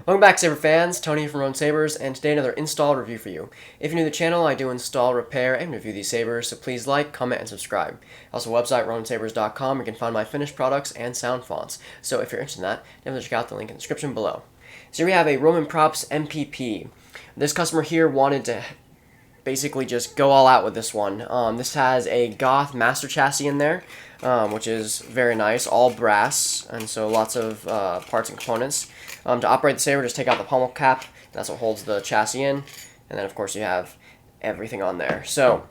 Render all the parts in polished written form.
Welcome back, Saber fans. Tony from Roan Sabers, and today another install review for you. If you're new to the channel, I do install, repair, and review these sabers, so please like, comment, and subscribe. Also, website roansabers.com, where you can find my finished products and sound fonts. So if you're interested in that, definitely check out the link in the description below. So here we have a Roman Props MPP. This customer here wanted to basically just go all out with this one. This has a Goth Master Chassis in there, which is very nice, all brass, and so lots of parts and components. To operate the saber, just take out the pommel cap. That's what holds the chassis in, and then of course you have everything on there. So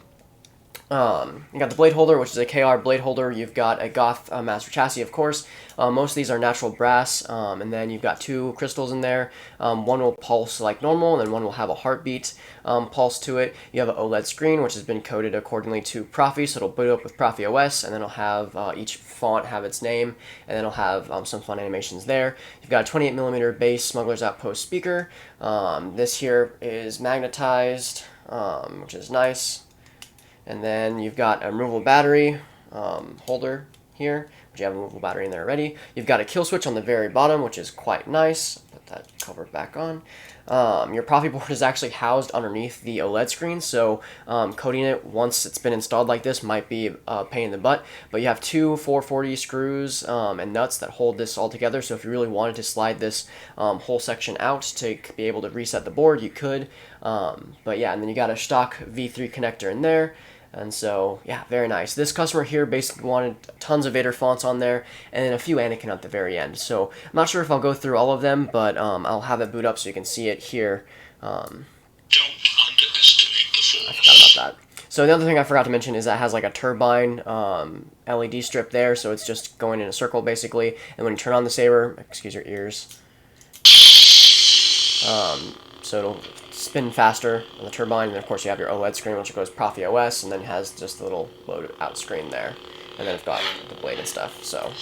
you got the blade holder, which is a KR blade holder. You've got a Goth Master Chassis, of course. Most of these are natural brass, and then you've got two crystals in there. One will pulse like normal, and then one will have a heartbeat pulse to it. You have an OLED screen, which has been coded accordingly to Profi, so it'll boot up with Profi OS, and then it'll have each font have its name, and then it'll have some fun animations there. You've got a 28mm base Smuggler's Outpost speaker. This here is magnetized, which is nice. And then you've got a removable battery holder here, which you have a removable battery in there already. You've got a kill switch on the very bottom, which is quite nice. Put that cover back on. Your Profi board is actually housed underneath the OLED screen, so coating it once it's been installed like this might be a pain in the butt. But you have two 440 screws and nuts that hold this all together, so if you really wanted to slide this whole section out to be able to reset the board, you could. But yeah, and then you got a stock V3 connector in there. And so, yeah, very nice. This customer here basically wanted tons of Vader fonts on there, and then a few Anakin at the very end. So, I'm not sure if I'll go through all of them, but I'll have it boot up so you can see it here. Don't underestimate the Force. I forgot about that. So, the other thing I forgot to mention is that it has like a turbine LED strip there, so it's just going in a circle, basically. And when you turn on the saber, excuse your ears, so it'll spin faster on the turbine, and of course you have your OLED screen, which goes Profi OS, and then has just a little load out screen there, and then it's got the blade and stuff. So,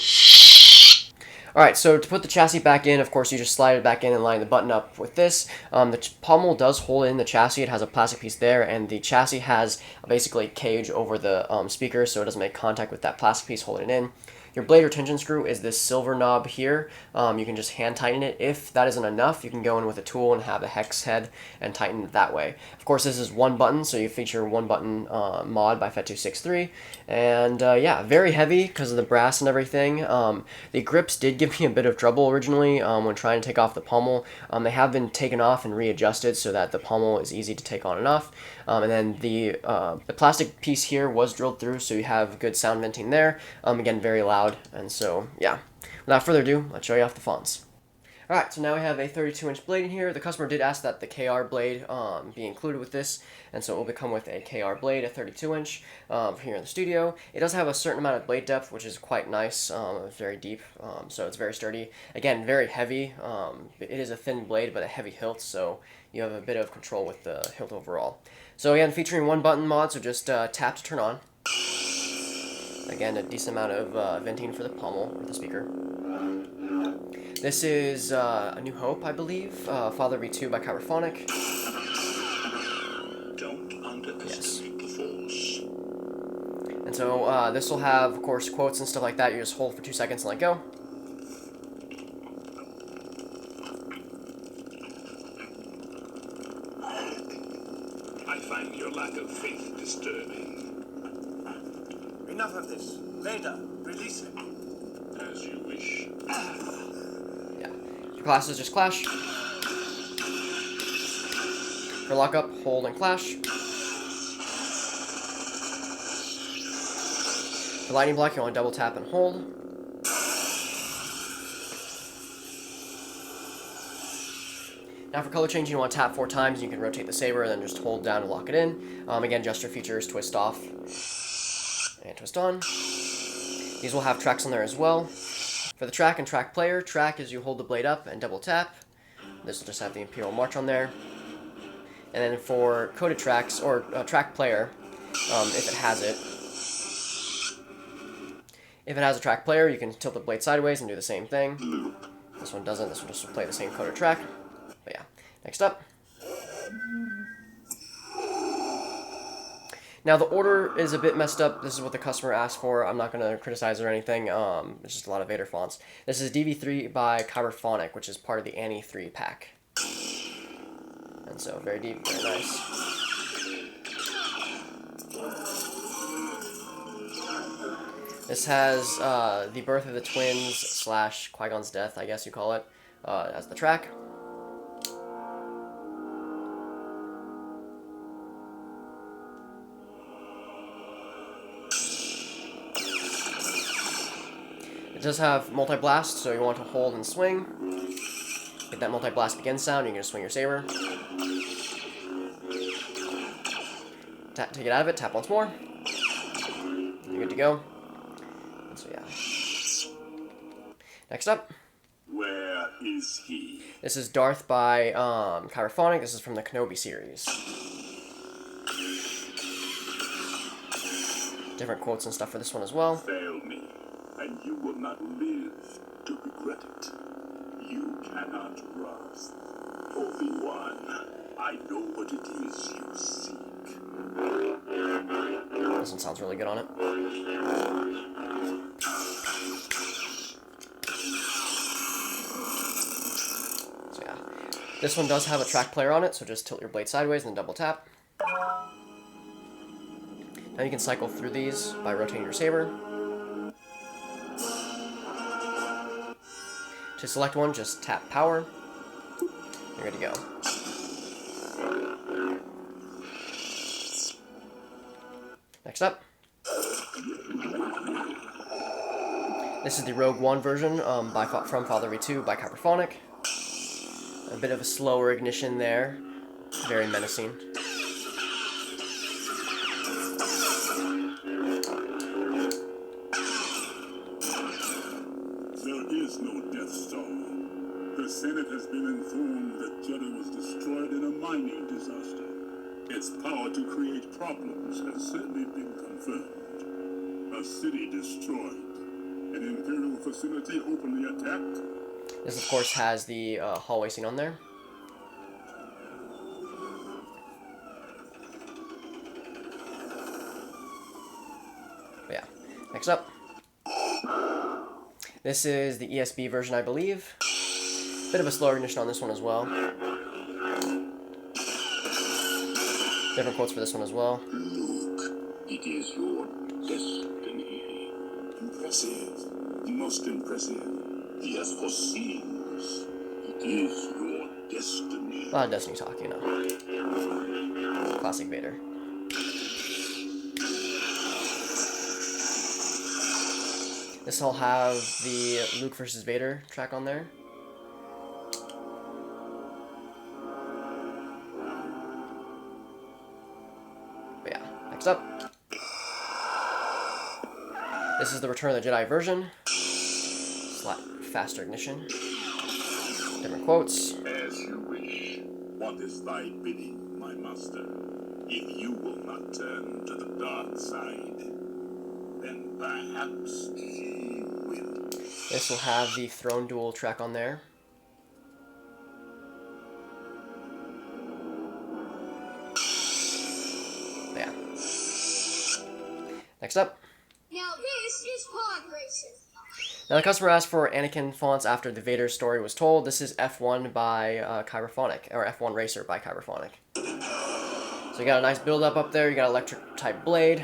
alright, so to put the chassis back in, of course you just slide it back in and line the button up with this. The pommel does hold in the chassis. It has a plastic piece there, and the chassis has basically a cage over the speaker, so it doesn't make contact with that plastic piece holding it in. Your blade retention screw is this silver knob here. You can just hand tighten it. If that isn't enough, you can go in with a tool and have a hex head and tighten it that way. Of course, this is one button, so you feature one button mod by Fet263. And yeah, very heavy because of the brass and everything. The grips did give me a bit of trouble originally when trying to take off the pommel. They have been taken off and readjusted so that the pommel is easy to take on and off. And then the plastic piece here was drilled through, so you have good sound venting there. Again, very loud. And so, yeah, without further ado, let's show you off the fonts. Alright, so now we have a 32-inch blade in here. The customer did ask that the KR blade be included with this, and so it will come with a KR blade, a 32-inch, here in the studio. It does have a certain amount of blade depth, which is quite nice. It's very deep, so it's very sturdy. Again, very heavy. It is a thin blade, but a heavy hilt, so you have a bit of control with the hilt overall. So again, featuring one button mod, so just tap to turn on. Again, a decent amount of venting for the pommel or the speaker. This is A New Hope, I believe. Father V2 by Kyberphonic. Don't underestimate the Force. And so this will have, of course, quotes and stuff like that. You just hold for 2 seconds and let go. I find your lack of faith disturbing. Enough of this. Vader, release him. As you wish. Yeah. Your classes just clash. For lockup, hold and clash. For lightning block, you want to double tap and hold. Now for color changing, you want to tap 4 times, and you can rotate the saber, and then just hold down to lock it in. Again, gesture features, twist off, and twist on. These will have tracks on there as well. For the track and track player, track is you hold the blade up and double tap. This will just have the Imperial March on there. And then for coded tracks, or track player, if it has it, if it has a track player, you can tilt the blade sideways and do the same thing. This one doesn't. This one just will play the same coded track. But yeah, next up. Now the order is a bit messed up. This is what the customer asked for. I'm not going to criticize or anything. It's just a lot of Vader fonts. This is DV3 by Kyberphonic, which is part of the Annie 3 pack. And so very deep, very nice. This has the birth of the twins / Qui-Gon's death, I guess you call it, as the track. It does have multi-blast, so you want to hold and swing. Get that multi-blast begin sound, you're going to swing your saber. To get out of it, tap once more. You're good to go. And so yeah. Next up. Where is he? This is Darth by Kyberphonic. This is from the Kenobi series. Different quotes and stuff for this one as well. Fail me, and you will not live to regret it. You cannot rust. Obi-Wan, I know what it is you seek. This one sounds really good on it. So yeah. This one does have a track player on it, so just tilt your blade sideways and then double tap. Now you can cycle through these by rotating your saber. To select one, just tap power. You're good to go. Next up. This is the Rogue One version from Father V2 by Kyberphonic. A bit of a slower ignition there. Very menacing. There is no Death Star. The Senate has been informed that Jedha was destroyed in a mining disaster. Its power to create problems has certainly been confirmed. A city destroyed. An Imperial facility openly attacked. This, of course, has the hallway scene on there. But yeah. Next up. This is the ESB version, I believe. Bit of a slower ignition on this one as well. Different quotes for this one as well. Luke, it is your destiny. Impressive. Most impressive. He has foreseen this. It is your destiny. A lot of Destiny talk, you know. Classic Vader. This will have the Luke versus Vader track on there. But yeah, next up. This is the Return of the Jedi version. Faster ignition. Different quotes. As you wish. What is thy bidding, my master? If you will not turn to the dark side, then perhaps he will. This will have the Throne Duel track on there. Yeah. Next up. Now this is pod racing. Now the customer asked for Anakin fonts after the Vader story was told. This is F1 by Kyberphonic, or F1 Racer by Kyberphonic. So you got a nice build up there. You got electric type blade.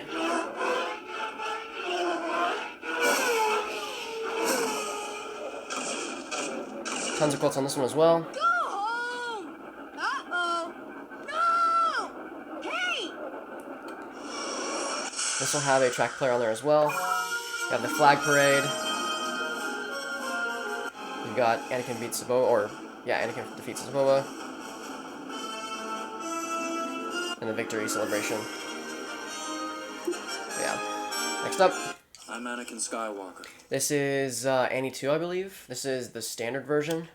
Tons of quotes on this one as well. Go home! Uh-oh! No! Hey! This will have a track player on there as well. You have the flag parade. You've got Anakin beats Saboba, or yeah, Anakin defeats Saboba. And the victory celebration. But yeah. Next up. I'm Anakin Skywalker. This is Annie 2, I believe. This is the standard version.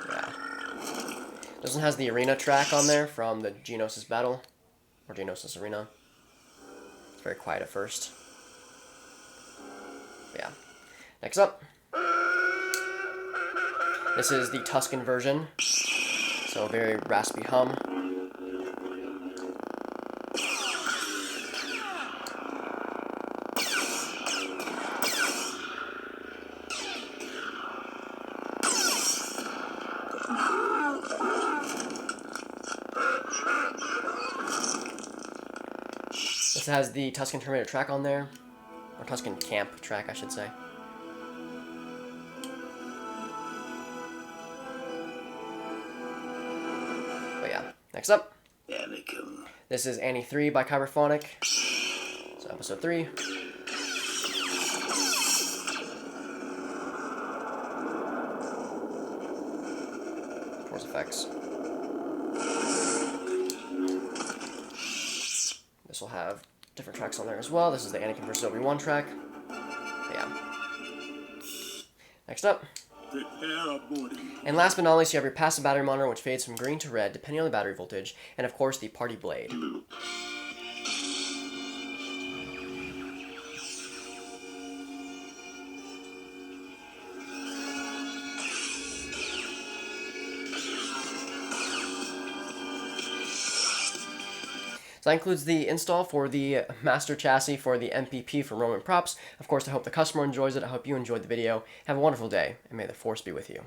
Yeah. This one has the arena track on there from the Geonosis battle. Or Geonosis arena. It's very quiet at first. But yeah. Next up. This is the Tusken version. So a very raspy hum. This has the Tusken Terminator track on there, or Tusken Camp track, I should say. But yeah, next up. Anakin. This is Annie 3 by Kyberphonic. So episode 3. Force effects. This will have different tracks on there as well. This is the Anakin vs. Obi-Wan track. But yeah. Next up. Prepare a boarding. And last but not least, you have your passive battery monitor, which fades from green to red, depending on the battery voltage, and of course, the party blade. So that includes the install for the master chassis for the MPP from Roman Props. Of course, I hope the customer enjoys it. I hope you enjoyed the video. Have a wonderful day, and may the Force be with you.